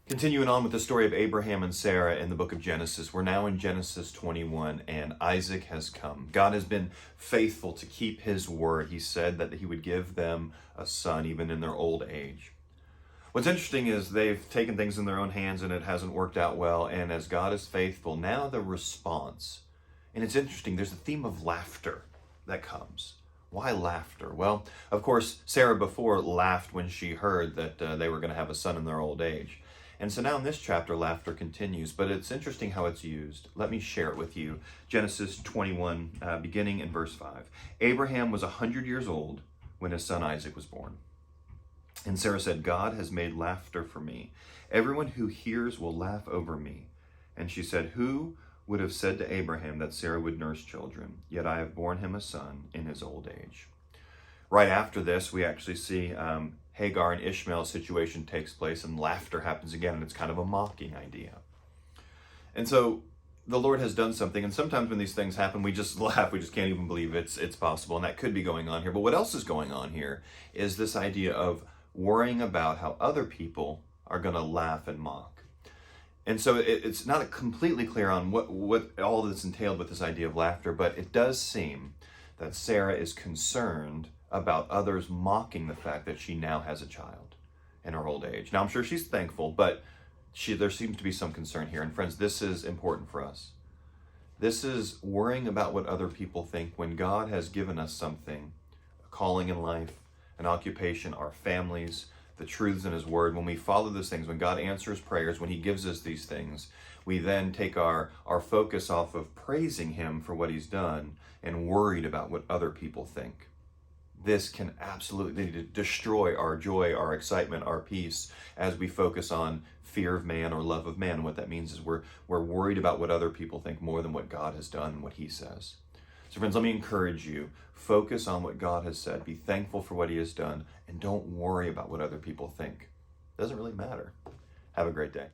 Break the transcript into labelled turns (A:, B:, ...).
A: Continuing on with the story of Abraham and Sarah in the book of Genesis, we're now in Genesis 21, and Isaac has come. God has been faithful to keep his word. He said that he would give them a son even in their old age. What's interesting is they've taken things in their own hands and it hasn't worked out well, and as God is faithful, now the response. And it's interesting, there's a theme of laughter that comes. Why laughter? Well, of course, Sarah before laughed when she heard that they were going to have a son in their old age. And so now in this chapter, laughter continues, but it's interesting how it's used. Let me share it with you. Genesis 21, beginning in verse 5. Abraham was 100 years old when his son Isaac was born. And Sarah said, God has made laughter for me. Everyone who hears will laugh over me. And she said, who would have said to Abraham that Sarah would nurse children? Yet I have borne him a son in his old age. Right after this, we actually see Hagar and Ishmael's situation takes place and laughter happens again, and it's kind of a mocking idea. And so the Lord has done something, and sometimes when these things happen, we just laugh. We just can't even believe it's possible, and that could be going on here. But what else is going on here is this idea of worrying about how other people are going to laugh and mock. And so it's not completely clear on what all this entailed with this idea of laughter, but it does seem that Sarah is concerned about others mocking the fact that she now has a child in her old age. Now, I'm sure she's thankful, but there seems to be some concern here. And friends, this is important for us. This is worrying about what other people think when God has given us something, a calling in life, an occupation, our families, the truths in his word. When we follow those things, when God answers prayers, when he gives us these things, we then take our focus off of praising him for what he's done and worried about what other people think. This can absolutely destroy our joy, our excitement, our peace as we focus on fear of man or love of man. And what that means is we're worried about what other people think more than what God has done and what he says. So friends, let me encourage you, focus on what God has said, be thankful for what he has done, and don't worry about what other people think. It doesn't really matter. Have a great day.